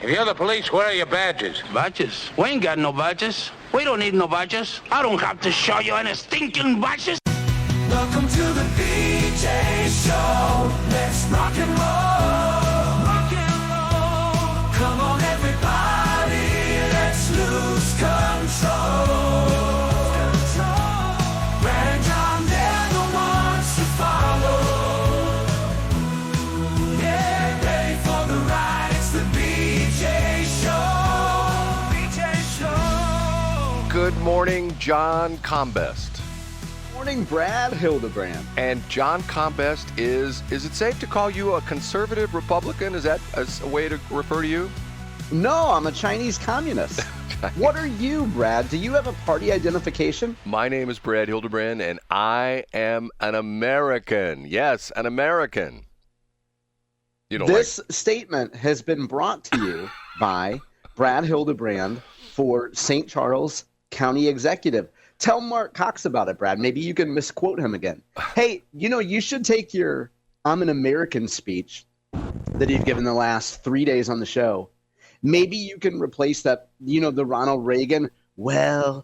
If you're the police, where are your badges? Badges? We ain't got no badges. We don't need no badges. I don't have to show you any stinking badges. Welcome to the BJ Show. Let's rock and roll. Rock and roll. Come on, everybody. Let's lose control. Brad and John, they're the ones to follow. Yeah, ready for the ride. It's the BJ Show. BJ Show. Good morning, John Combest. Morning, Brad Hildebrand. And John Combest is it safe to call you a conservative Republican? Is that a way to refer to you? No, I'm a Chinese communist. What are you, Brad? Do you have a party identification? My name is Brad Hildebrand, and I am an American. Yes, an American. You don't This statement has been brought to you by Brad Hildebrand for St. Charles County Executive. Tell Mark Cox about it, Brad. Maybe you can misquote him again. Hey, you should take your I'm an American speech that you've given the last 3 days on the show. Maybe you can replace that, the Ronald Reagan, a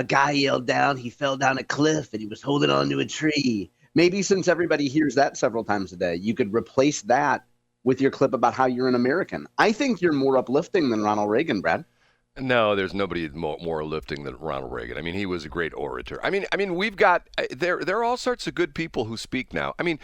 guy yelled down, he fell down a cliff and he was holding onto a tree. Maybe since everybody hears that several times a day, you could replace that with your clip about how you're an American. I think you're more uplifting than Ronald Reagan, Brad. No, there's nobody more lifting than Ronald Reagan. I mean, he was a great orator. I mean, we've got there are all sorts of good people who speak now. I mean,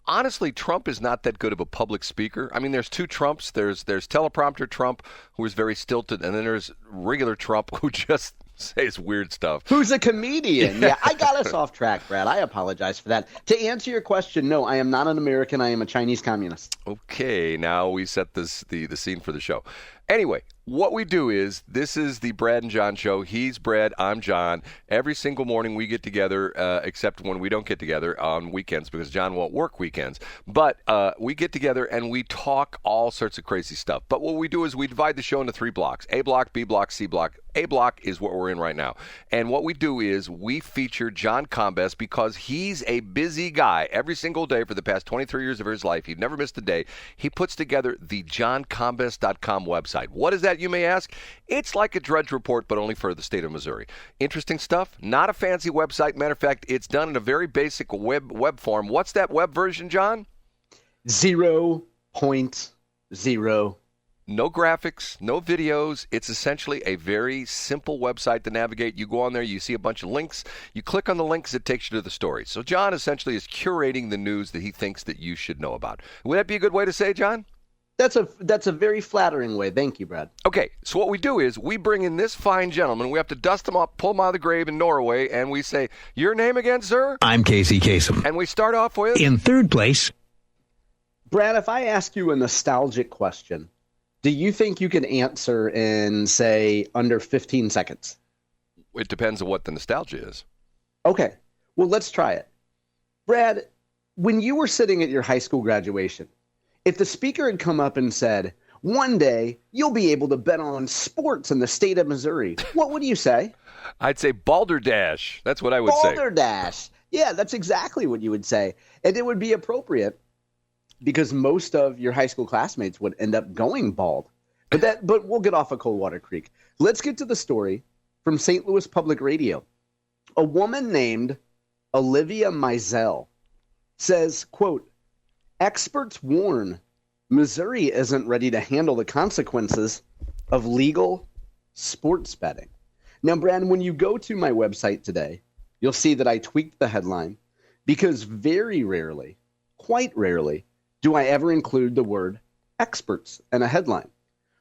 honestly, Trump is not that good of a public speaker. I mean, there's two Trumps. There's teleprompter Trump, who is very stilted, and then there's regular Trump, who just says weird stuff. Who's a comedian. Yeah, I got us off track, Brad. I apologize for that. To answer your question, no, I am not an American. I am a Chinese communist. Okay, now we set the scene for the show. Anyway, what we do is, this is the Brad and John show. He's Brad, I'm John. Every single morning we get together, except when we don't get together on weekends because John won't work weekends. But we get together and we talk all sorts of crazy stuff. But what we do is we divide the show into 3 blocks: A block, B block, C block. A block is what we're in right now. And what we do is we feature John Combest because he's a busy guy. Every single day for the past 23 years of his life, he'd never missed a day. He puts together the johncombest.com website. What is that, you may ask? It's like a Drudge Report, but only for the state of Missouri. Interesting stuff. Not a fancy website. Matter of fact, it's done in a very basic web form. What's that web version, John? 0.0. No graphics, no videos. It's essentially a very simple website to navigate. You go on there, you see a bunch of links. You click on the links, it takes you to the story. So John essentially is curating the news that he thinks that you should know about. Would that be a good way to say it, John? That's a very flattering way. Thank you, Brad. Okay, so what we do is we bring in this fine gentleman. We have to dust him up, pull him out of the grave in Norway, and we say, "Your name again, sir?" I'm Casey Kasem. And we start off with... In third place. Brad, if I ask you a nostalgic question, do you think you can answer in, say, under 15 seconds? It depends on what the nostalgia is. Okay, well, let's try it. Brad, when you were sitting at your high school graduation, if the speaker had come up and said, "One day you'll be able to bet on sports in the state of Missouri," what would you say? I'd say balderdash. That's what I would say. Balderdash. Yeah, that's exactly what you would say. And it would be appropriate because most of your high school classmates would end up going bald. But we'll get off of Coldwater Creek. Let's get to the story from St. Louis Public Radio. A woman named Olivia Mizelle says, quote, "Experts warn Missouri isn't ready to handle the consequences of legal sports betting." Now, Brad, when you go to my website today, you'll see that I tweaked the headline because very rarely, quite rarely, do I ever include the word experts in a headline.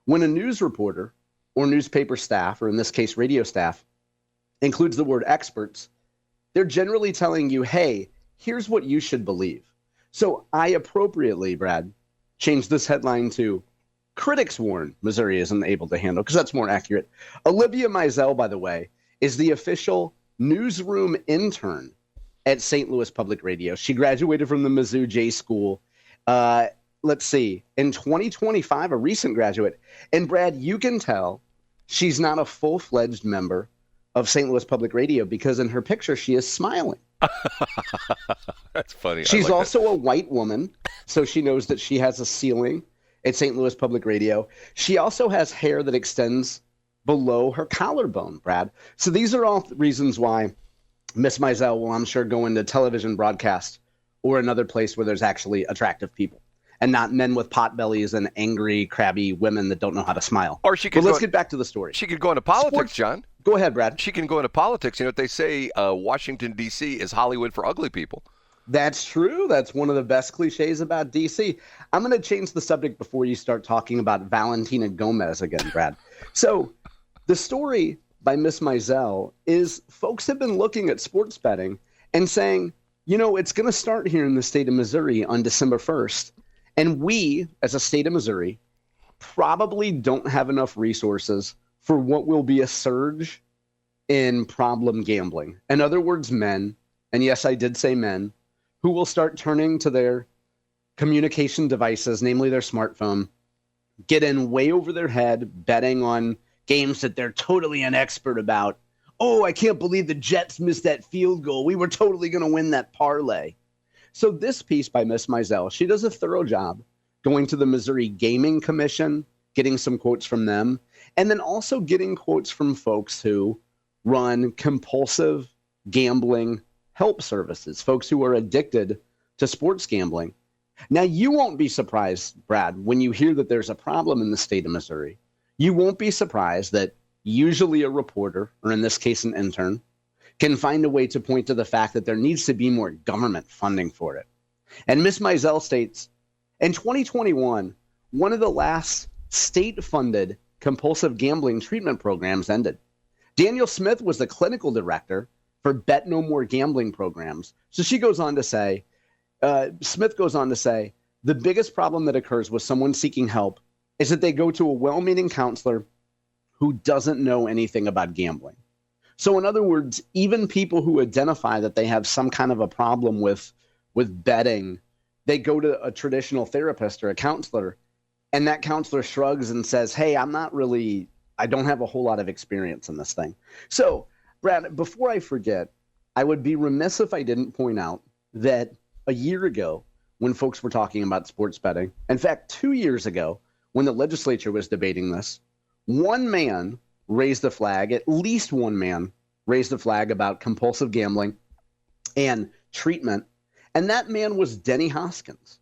When a news reporter or newspaper staff, or in this case, radio staff, includes the word experts, they're generally telling you, hey, here's what you should believe. So I appropriately, Brad, changed this headline to "Critics warn Missouri isn't able to handle," because that's more accurate. Olivia Mizelle, by the way, is the official newsroom intern at St. Louis Public Radio. She graduated from the Mizzou J School. Let's see, in 2025, a recent graduate. And Brad, you can tell she's not a full-fledged member of St. Louis Public Radio because in her picture, she is smiling. That's funny. She's also a white woman, so she knows that she has a ceiling at St. Louis Public Radio. She also has hair that extends below her collarbone, Brad. So these are all reasons why Miss Mizelle will, I'm sure, go into television broadcast or another place where there's actually attractive people and not men with pot bellies and angry, crabby women that don't know how to smile. Or she could. But let's get back to the story. She could go into politics, Sports. John. Go ahead, Brad. She can go into politics. You know what they say? Washington, D.C. is Hollywood for ugly people. That's true. That's one of the best cliches about D.C. I'm going to change the subject before you start talking about Valentina Gomez again, Brad. So the story by Miss Mizelle is folks have been looking at sports betting and saying, you know, it's going to start here in the state of Missouri on December 1st. And we, as a state of Missouri, probably don't have enough resources for what will be a surge in problem gambling. In other words, men, and yes, I did say men, who will start turning to their communication devices, namely their smartphone, get in way over their head, betting on games that they're totally an expert about. Oh, I can't believe the Jets missed that field goal. We were totally going to win that parlay. So this piece by Miss Mizelle, she does a thorough job going to the Missouri Gaming Commission, getting some quotes from them, and then also getting quotes from folks who run compulsive gambling help services, folks who are addicted to sports gambling. Now, you won't be surprised, Brad, when you hear that there's a problem in the state of Missouri. You won't be surprised that usually a reporter, or in this case an intern, can find a way to point to the fact that there needs to be more government funding for it. And Ms. Mizelle states, in 2021, one of the last state-funded compulsive gambling treatment programs ended. Daniel Smith was the clinical director for Bet No More gambling programs. So she goes on to say, Smith goes on to say, the biggest problem that occurs with someone seeking help is that they go to a well-meaning counselor who doesn't know anything about gambling. So in other words, even people who identify that they have some kind of a problem with betting, they go to a traditional therapist or a counselor, and that counselor shrugs and says, hey, I don't have a whole lot of experience in this thing. So, Brad, before I forget, I would be remiss if I didn't point out that a year ago, when folks were talking about sports betting, in fact, 2 years ago, when the legislature was debating this, one man raised the flag, at least one man raised the flag about compulsive gambling and treatment, and that man was Denny Hoskins.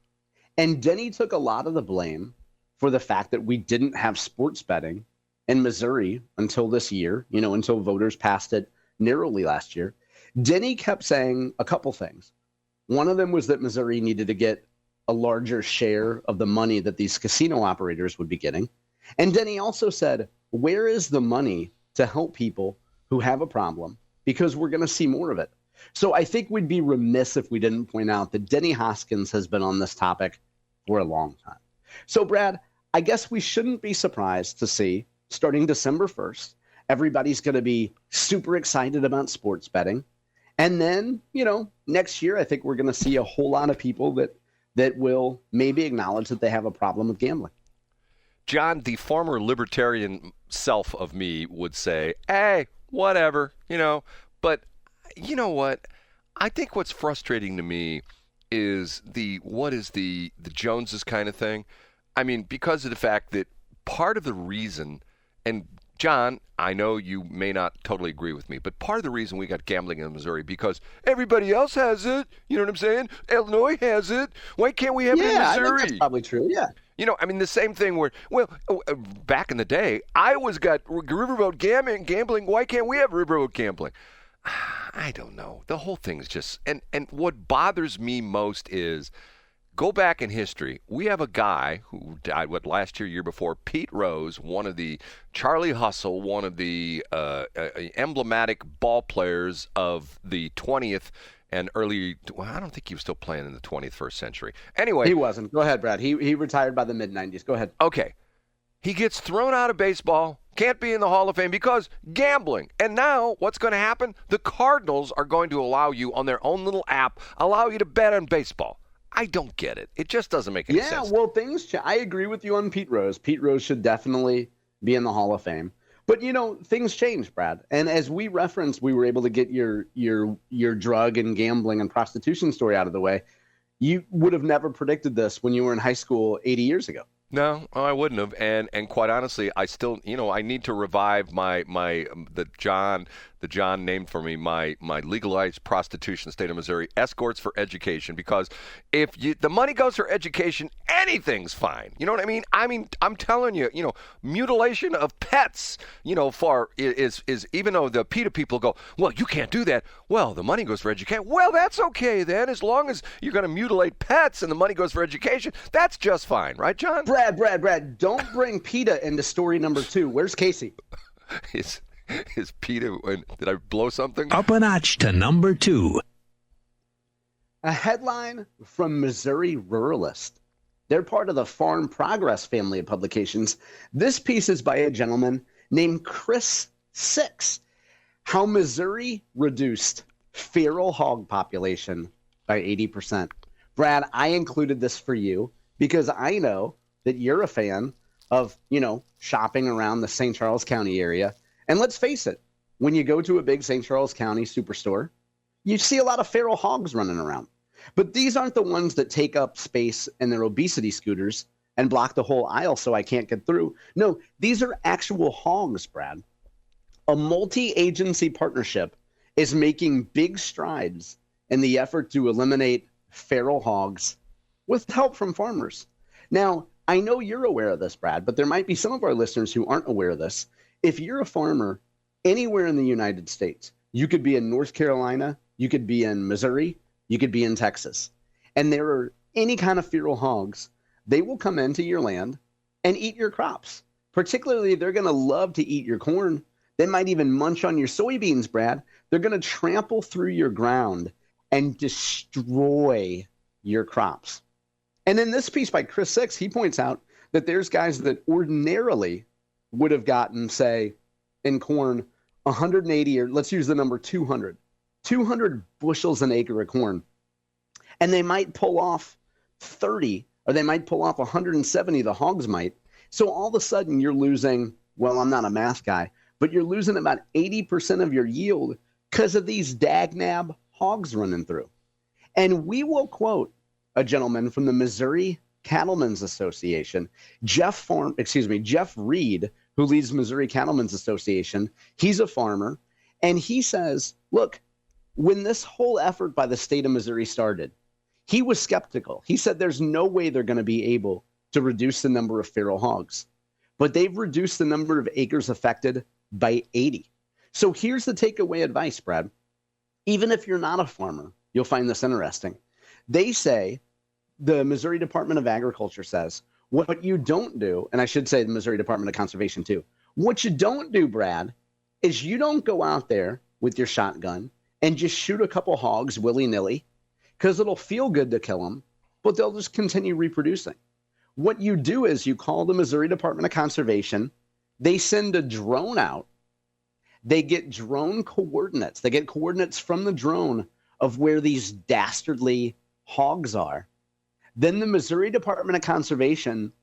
And Denny took a lot of the blame for the fact that we didn't have sports betting in Missouri until this year, until voters passed it narrowly last year. Denny kept saying a couple things. One of them was that Missouri needed to get a larger share of the money that these casino operators would be getting. And Denny also said, where is the money to help people who have a problem? Because we're going to see more of it. So I think we'd be remiss if we didn't point out that Denny Hoskins has been on this topic for a long time. So, Brad, I guess we shouldn't be surprised to see, starting December 1st, everybody's going to be super excited about sports betting. And then, next year, I think we're going to see a whole lot of people that will maybe acknowledge that they have a problem with gambling. John, the former libertarian self of me would say, hey, whatever, But you know what? I think what's frustrating to me is the Joneses kind of thing. I mean, because of the fact that part of the reason, and John, I know you may not totally agree with me, but part of the reason we got gambling in Missouri because everybody else has it. You know what I'm saying? Illinois has it. Why can't we have it in Missouri? I think that's probably true. Yeah. The same thing where, back in the day, Iowa's got riverboat gambling. Why can't we have riverboat gambling? I don't know. The whole thing's just, and what bothers me most is, go back in history. We have a guy who died, year before, Pete Rose, one of the Charlie Hustle, one of the emblematic ball players of the 20th and early, I don't think he was still playing in the 21st century. Anyway. He wasn't. Go ahead, Brad. He retired by the mid-90s. Go ahead. Okay. He gets thrown out of baseball, can't be in the Hall of Fame because gambling. And now what's going to happen? The Cardinals are going to allow you on their own little app, allow you to bet on baseball. I don't get it. It just doesn't make any sense. Yeah, well, I agree with you on Pete Rose. Pete Rose should definitely be in the Hall of Fame. But, things change, Brad. And as we referenced, we were able to get your drug and gambling and prostitution story out of the way. You would have never predicted this when you were in high school 80 years ago. No, I wouldn't have. And quite honestly, I still, I need to revive the John named for me, my legalized prostitution state of Missouri, escorts for education, because if the money goes for education, anything's fine. You know what I mean? I'm telling you, mutilation of pets, is even though the PETA people go, well, you can't do that. Well, the money goes for education. Well, that's okay then, as long as you're going to mutilate pets and the money goes for education, that's just fine, right, John? Brad, don't bring PETA into story number 2. Where's Casey? Is PETA, did I blow something? Up a notch to number 2. A headline from Missouri Ruralist. They're part of the Farm Progress family of publications. This piece is by a gentleman named Chris Six. How Missouri reduced feral hog population by 80%. Brad, I included this for you because I know that you're a fan of, shopping around the St. Charles County area. And let's face it, when you go to a big St. Charles County superstore, you see a lot of feral hogs running around. But these aren't the ones that take up space in their obesity scooters and block the whole aisle so I can't get through. No, these are actual hogs, Brad. A multi-agency partnership is making big strides in the effort to eliminate feral hogs with help from farmers. Now, I know you're aware of this, Brad, but there might be some of our listeners who aren't aware of this. If you're a farmer anywhere in the United States, you could be in North Carolina, you could be in Missouri, you could be in Texas, and there are any kind of feral hogs, they will come into your land and eat your crops. Particularly, they're going to love to eat your corn. They might even munch on your soybeans, Brad. They're going to trample through your ground and destroy your crops. And in this piece by Chris Six, he points out that there's guys that ordinarily would have gotten, say, in corn, 180, or let's use the number 200 bushels an acre of corn. And they might pull off 30, or they might pull off 170, the hogs might. So all of a sudden you're losing, well, I'm not a math guy, but you're losing about 80% of your yield because of these dagnab hogs running through. And we will quote a gentleman from the Missouri Cattlemen's Association, Jeff Reed, who leads Missouri Cattlemen's Association. He's a farmer, and he says, look, when this whole effort by the state of Missouri started, he was skeptical. He said there's no way they're going to be able to reduce the number of feral hogs, but they've reduced the number of acres affected by 80. So here's the takeaway advice, Brad. Even if you're not a farmer, you'll find this interesting. They say, the Missouri Department of Agriculture says, what you don't do, and I should say the Missouri Department of Conservation too, what you don't do, Brad, is you don't go out there with your shotgun and just shoot a couple hogs willy-nilly, because it'll feel good to kill them, but they'll just continue reproducing. What you do is you call the Missouri Department of Conservation, they send a drone out, they get drone coordinates, they get coordinates from the drone of where these dastardly hogs are. Then the Missouri Department of Conservation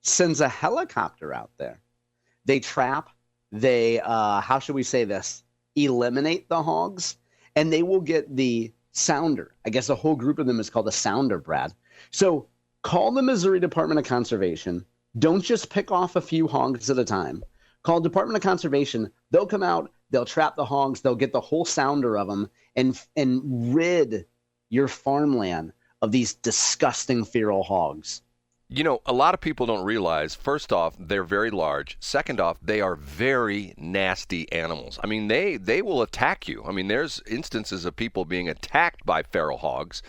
sends a helicopter out there. They trap, they, how should we say this, eliminate the hogs, and they will get the sounder. I guess a whole group of them is called a sounder, Brad. So call the Missouri Department of Conservation. Don't just pick off a few hogs at a time. Call Department of Conservation. They'll come out, they'll trap the hogs, they'll get the whole sounder of them and rid your farmland of these disgusting feral hogs. A lot of people don't realize, first off, they're very large. Second off, they are very nasty animals. I mean, they will attack you. I mean, there's instances of people being attacked by feral hogs.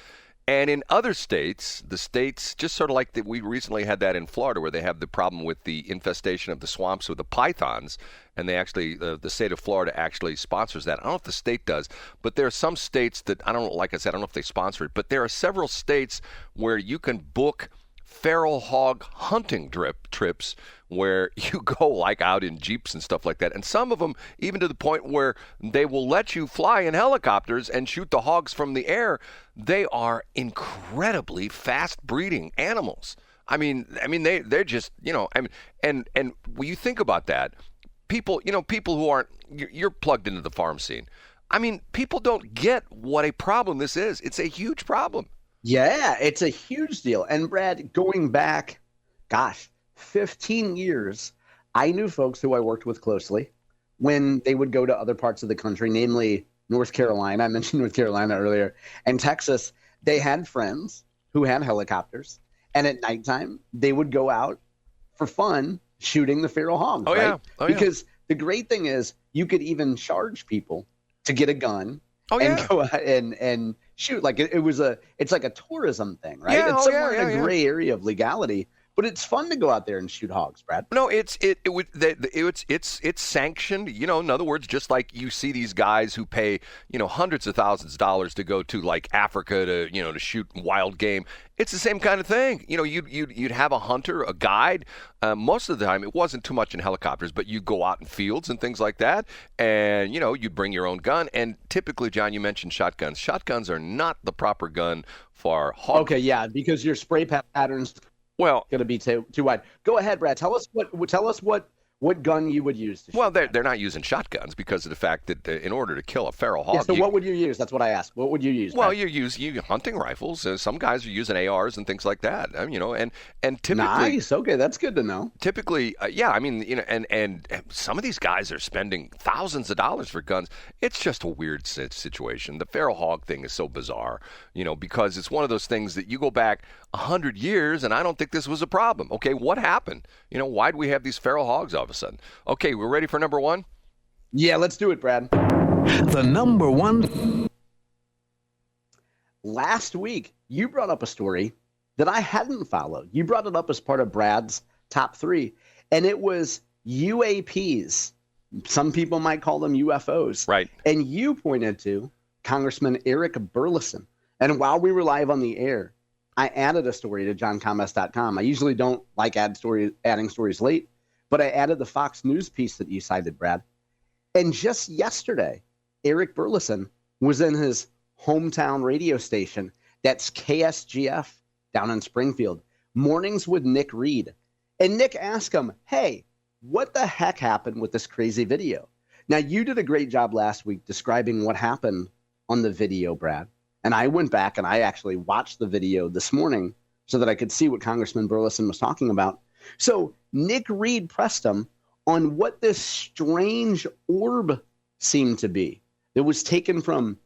And in other states, the states, just sort of like we recently had that in Florida, where they have the problem with the infestation of the swamps with the pythons, and they actually, the state of Florida actually sponsors that. I don't know if the state does, but there are some states that, like I said, I don't know if they sponsor it, but there are several states where you can book feral hog hunting trips where you go like out in jeeps and stuff like that. And some of them even to the point where they will let you fly in helicopters and shoot the hogs from the air. They are incredibly fast breeding animals. I mean, they're just, and when you think about that, people who aren't, you're plugged into the farm scene. I mean, people don't get what a problem this is. It's a huge problem. Yeah, it's a huge deal. And Brad, going back, 15 years, I knew folks who I worked with closely when they would go to other parts of the country, namely North Carolina. I mentioned North Carolina earlier, and Texas. They had friends who had helicopters, and at nighttime they would go out for fun shooting the feral hogs. Oh, right? yeah. Oh, Because the great thing is you could even charge people to get a gun and go out and shoot. Like it's like a tourism thing, right? Yeah, It's oh, somewhere yeah, in a yeah, gray area of legality, but it's fun to go out there and shoot hogs, Brad. No, it's sanctioned. You know, in other words, just like you see these guys who pay, you know, hundreds of thousands of dollars to go to like Africa to, you know, to shoot wild game. It's the same kind of thing. You know, you'd have a hunter, a guide. Most of the time, it wasn't too much in helicopters, but you go out in fields and things like that, and you know, you bring your own gun. And typically, John, you mentioned shotguns. Shotguns are not the proper gun for hog. Okay, yeah, because your spray patterns Well, going to be too wide. Go ahead, Brad. Tell us what gun you would use to shoot. well, they're not using shotguns because of the fact that in order to kill a feral hog, Yeah, so what would you use? That's what I asked. What would you use? well, Brad? you hunting rifles. Some guys are using ARs and things like that. You know, and typically, Nice. Okay, that's good to know. typically, yeah. I mean, you know, and some of these guys are spending thousands of dollars for guns. It's just a weird situation. The feral hog thing is so bizarre, you know, because it's one of those things that you go back 100 years, and I don't think this was a problem. Okay, what happened? You know, why do we have these feral hogs all of a sudden? Okay, we're ready for number one? Yeah, let's do it, Brad. The number one. Last week, you brought up a story that I hadn't followed. You brought it up as part of Brad's top 3, and it was UAPs. Some people might call them UFOs. Right. And you pointed to Congressman Eric Burlison. And while we were live on the air, I added a story to johncombest.com. I usually don't like adding stories late, but I added the Fox News piece that you cited, Brad. And just yesterday, Eric Burlison was in his hometown radio station. That's KSGF down in Springfield. Mornings with Nick Reed. And Nick asked him, hey, what the heck happened with this crazy video? Now, you did a great job last week describing what happened on the video, Brad. And I went back and I actually watched the video this morning so that I could see what Congressman Burlison was talking about. So Nick Reed pressed him on what this strange orb seemed to be that was taken from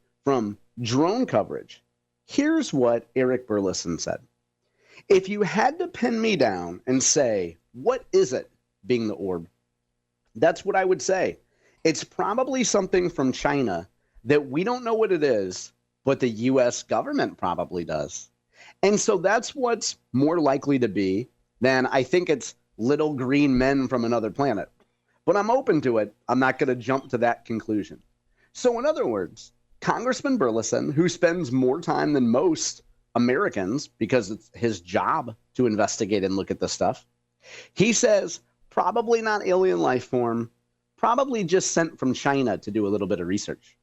drone coverage. Here's what Eric Burlison said. If you had to pin me down and say, what is it being the orb? That's what I would say. It's probably something from China that we don't know what it is, but the U.S. government probably does. And so that's what's more likely to be than I think it's little green men from another planet. But I'm open to it. I'm not going to jump to that conclusion. So in other words, Congressman Burlison, who spends more time than most Americans because it's his job to investigate and look at this stuff, he says probably not alien life form, probably just sent from China to do a little bit of research.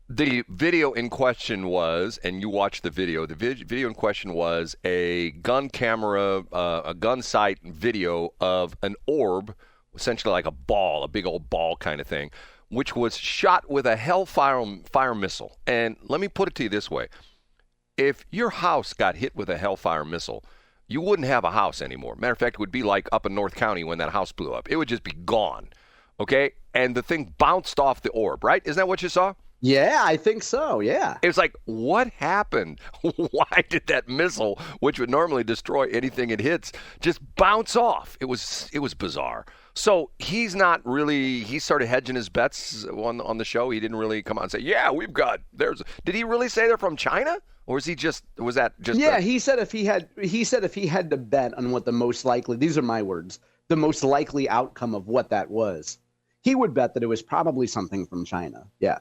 The video in question was, and you watched the video in question was a gun camera, a gun sight video of an orb, essentially like a ball, a big old ball kind of thing, which was shot with a Hellfire missile. And let me put it to you this way. If your house got hit with a Hellfire missile, you wouldn't have a house anymore. Matter of fact, it would be like up in North County when that house blew up. It would just be gone, okay? And the thing bounced off the orb, right? Isn't that what you saw? Yeah, I think so. Yeah. It was like, what happened? Why did that missile, which would normally destroy anything it hits, just bounce off? It was bizarre. So he started hedging his bets on the show. He didn't really come out and say, yeah, did he really say they're from China? Or was that just? Yeah, he said if he had to bet on what the most likely, these are my words, the most likely outcome of what that was, he would bet that it was probably something from China. Yeah.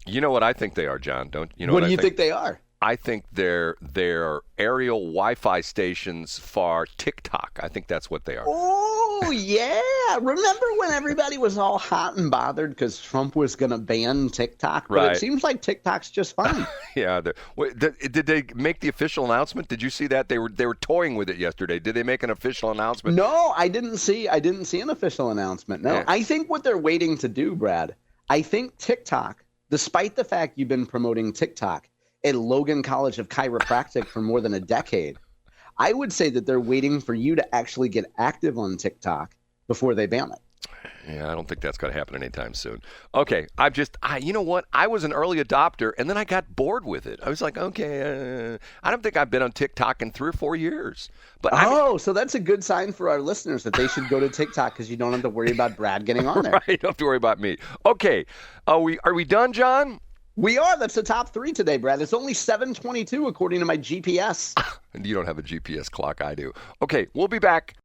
You know what I think they are, John? Don't you know what I do you think they are? I think they're aerial Wi-Fi stations for TikTok. I think that's what they are. Oh, yeah. Remember when everybody was all hot and bothered because Trump was going to ban TikTok? But Right. It seems like TikTok's just fine. Yeah. Did they make the official announcement? Did you see that? They were toying with it yesterday. Did they make an official announcement? No, I didn't see an official announcement. No, Yeah. I think what they're waiting to do, Brad, I think TikTok, despite the fact you've been promoting TikTok at Logan College of Chiropractic for more than a decade, I would say that they're waiting for you to actually get active on TikTok before they ban it. Yeah, I don't think that's going to happen anytime soon. Okay, you know what? I was an early adopter, and then I got bored with it. I was like, okay, I don't think I've been on TikTok in 3 or 4 years. But so that's a good sign for our listeners that they should go to TikTok because you don't have to worry about Brad getting on there. Right, you don't have to worry about me. Okay, are we done, John? We are. That's the top 3 today, Brad. It's only 7:22 according to my GPS. You don't have a GPS clock. I do. Okay, we'll be back.